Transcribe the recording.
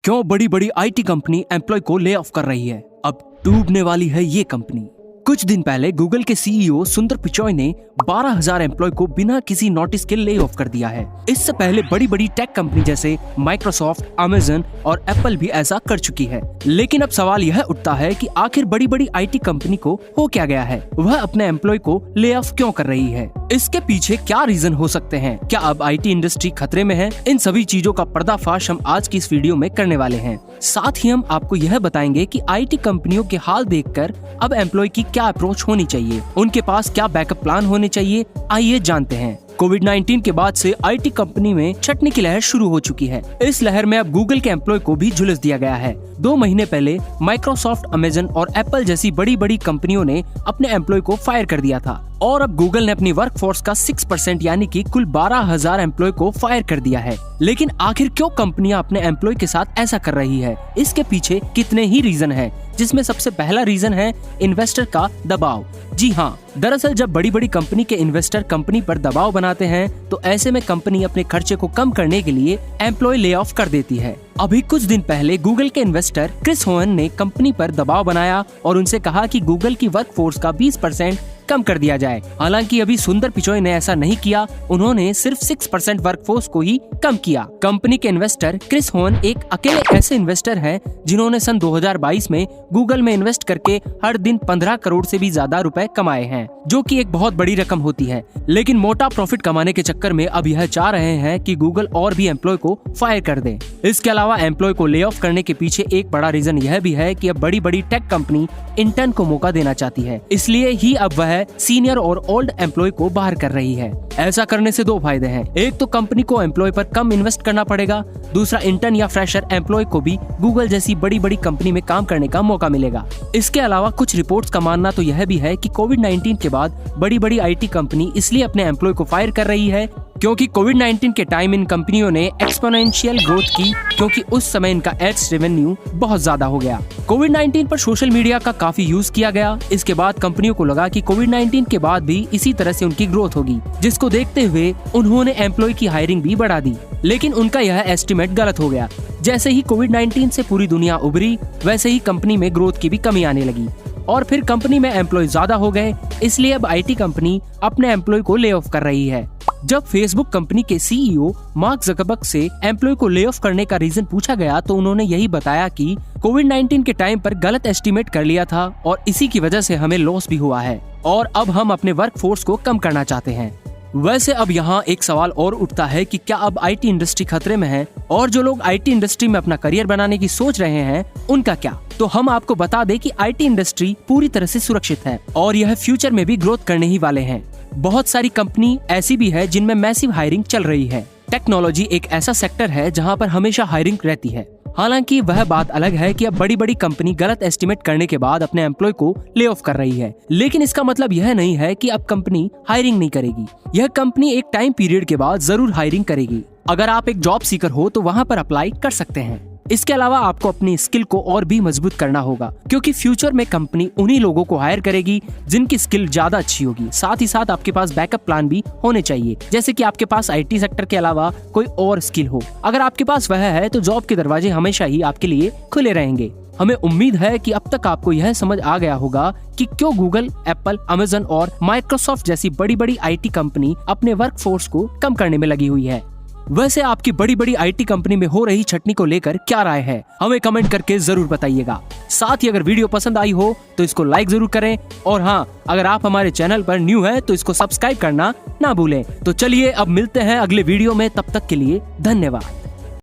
क्यों बड़ी बड़ी आईटी कंपनी एम्प्लॉय को ले ऑफ कर रही है? अब डूबने वाली है ये कंपनी। कुछ दिन पहले गूगल के सीईओ सुंदर पिचाई ने 12,000 एम्प्लॉय को बिना किसी नोटिस के ले ऑफ कर दिया है। इससे पहले बड़ी बड़ी टेक कंपनी जैसे माइक्रोसॉफ्ट, अमेजन और एप्पल भी ऐसा कर चुकी है। लेकिन अब सवाल यह उठता है कि आखिर बड़ी बड़ी आईटी कंपनी को हो क्या गया है? वह अपने एम्प्लॉय को ले ऑफ क्यों कर रही है? इसके पीछे क्या रीजन हो सकते हैं? क्या अब आईटी इंडस्ट्री खतरे में है? इन सभी चीजों का पर्दाफाश हम आज की इस वीडियो में करने वाले हैं। साथ ही हम आपको यह बताएंगे कि आईटी कंपनियों के हाल देखकर अब एम्प्लॉय की क्या अप्रोच होनी चाहिए, उनके पास क्या बैकअप प्लान होने चाहिए। आइए जानते हैं। कोविड-19 के बाद से आईटी कंपनी में छटनी की लहर शुरू हो चुकी है। इस लहर में अब गूगल के एम्प्लॉय को भी झुलस दिया गया है। 2 महीने पहले माइक्रोसॉफ्ट, अमेजन और एप्पल जैसी बड़ी बड़ी कंपनियों ने अपने एम्प्लॉय को फायर कर दिया था और अब गूगल ने अपनी वर्कफोर्स का 6% यानी कि कुल 12,000 एम्प्लॉय को फायर कर दिया है। लेकिन आखिर क्यों कंपनियां अपने एम्प्लॉय के साथ ऐसा कर रही है? इसके पीछे कितने ही रीजन है, जिसमें सबसे पहला रीजन है इन्वेस्टर का दबाव। जी हाँ, दरअसल जब बड़ी बड़ी कंपनी के इन्वेस्टर कंपनी पर दबाव बनाते हैं तो ऐसे में कंपनी अपने खर्चे को कम करने के लिए एम्प्लॉय ले ऑफ कर देती है। अभी कुछ दिन पहले गूगल के इन्वेस्टर क्रिस होवन ने कंपनी पर दबाव बनाया और उनसे कहा कि गूगल की वर्कफोर्स का 20% कम कर दिया जाए। हालांकि अभी सुंदर पिचाई ने ऐसा नहीं किया, उन्होंने सिर्फ 6% वर्कफोर्स को ही कम किया। कंपनी के इन्वेस्टर क्रिस होवन एक अकेले ऐसे इन्वेस्टर हैं जिन्होंने सन 2022 में गूगल में इन्वेस्ट करके हर दिन 15 करोड़ से भी ज्यादा रुपए कमाए हैं, जो कि एक बहुत बड़ी रकम होती है। लेकिन मोटा प्रॉफिट कमाने के चक्कर में अब यह चाह रहे हैं कि गूगल और भी एम्प्लॉय को फायर कर दे। इसके अलावा एम्प्लॉय को ले ऑफ करने के पीछे एक बड़ा रीजन यह भी है कि अब बड़ी बड़ी टेक कंपनी इंटर्न को मौका देना चाहती है, इसलिए ही अब वह सीनियर और ओल्ड एम्प्लॉय को बाहर कर रही है। ऐसा करने से 2 फायदे हैं। एक तो कंपनी को एम्प्लॉय पर कम इन्वेस्ट करना पड़ेगा, दूसरा इंटर्न या फ्रेशर एम्प्लॉय को भी गूगल जैसी बड़ी बड़ी कंपनी में काम करने का मौका मिलेगा। इसके अलावा कुछ रिपोर्ट्स का मानना तो यह भी है कि कोविड-19 के बाद बड़ी बड़ी आईटी कंपनी इसलिए अपने एम्प्लॉय को फायर कर रही है क्योंकि कोविड-19 के टाइम इन कंपनियों ने एक्सपोनेंशियल ग्रोथ की, क्योंकि उस समय इनका एड्स रेवेन्यू बहुत ज्यादा हो गया। कोविड-19 पर सोशल मीडिया का काफी यूज किया गया। इसके बाद कंपनियों को लगा कि कोविड-19 के बाद भी इसी तरह से उनकी ग्रोथ होगी, जिसको देखते हुए उन्होंने एम्प्लॉय की हायरिंग भी बढ़ा दी। लेकिन उनका यह एस्टिमेट गलत हो गया। जैसे ही कोविड-19 से पूरी दुनिया उभरी, वैसे ही कंपनी में ग्रोथ की भी कमी आने लगी और फिर कंपनी में एम्प्लॉय ज्यादा हो गए। इसलिए अब आईटी कंपनी अपने एम्प्लॉय को ले ऑफ कर रही है। जब फेसबुक कंपनी के सीईओ मार्क ज़करबर्ग से एम्प्लॉय को ले ऑफ करने का रीजन पूछा गया तो उन्होंने यही बताया कि कोविड-19 के टाइम पर गलत एस्टिमेट कर लिया था और इसी की वजह से हमें लॉस भी हुआ है और अब हम अपने वर्कफोर्स को कम करना चाहते हैं। वैसे अब यहाँ एक सवाल और उठता है कि क्या अब आईटी इंडस्ट्री खतरे में है और जो लोग आईटी इंडस्ट्री में अपना करियर बनाने की सोच रहे हैं उनका क्या? तो हम आपको बता दें कि आईटी इंडस्ट्री पूरी तरह से सुरक्षित है और यह फ्यूचर में भी ग्रोथ करने ही वाले हैं। बहुत सारी कंपनी ऐसी भी है जिनमें मैसिव हायरिंग चल रही है। टेक्नोलॉजी एक ऐसा सेक्टर है जहाँ पर हमेशा हायरिंग रहती है। हालांकि वह बात अलग है कि अब बड़ी बड़ी कंपनी गलत एस्टिमेट करने के बाद अपने एम्प्लॉय को ले ऑफ कर रही है, लेकिन इसका मतलब यह नहीं है कि अब कंपनी हायरिंग नहीं करेगी। यह कंपनी एक टाइम पीरियड के बाद जरूर हायरिंग करेगी। अगर आप एक जॉब सीकर हो तो वहाँ पर अप्लाई कर सकते हैं। इसके अलावा आपको अपनी स्किल को और भी मजबूत करना होगा, क्योंकि फ्यूचर में कंपनी उन्हीं लोगों को हायर करेगी जिनकी स्किल ज्यादा अच्छी होगी। साथ ही साथ आपके पास बैकअप प्लान भी होने चाहिए, जैसे कि आपके पास आईटी सेक्टर के अलावा कोई और स्किल हो। अगर आपके पास वह है तो जॉब के दरवाजे हमेशा ही आपके लिए खुले रहेंगे। हमें उम्मीद है कि अब तक आपको यह समझ आ गया होगा कि क्यों गूगल, एप्पल, अमेजन और माइक्रोसॉफ्ट जैसी बड़ी बड़ी आईटी कंपनी अपने वर्कफोर्स को कम करने में लगी हुई है। वैसे आपकी बड़ी बड़ी आईटी कंपनी में हो रही छटनी को लेकर क्या राय है, हमें कमेंट करके जरूर बताइएगा। साथ ही अगर वीडियो पसंद आई हो तो इसको लाइक जरूर करें और हाँ, अगर आप हमारे चैनल पर न्यू है तो इसको सब्सक्राइब करना ना भूलें। तो चलिए अब मिलते हैं अगले वीडियो में, तब तक के लिए धन्यवाद।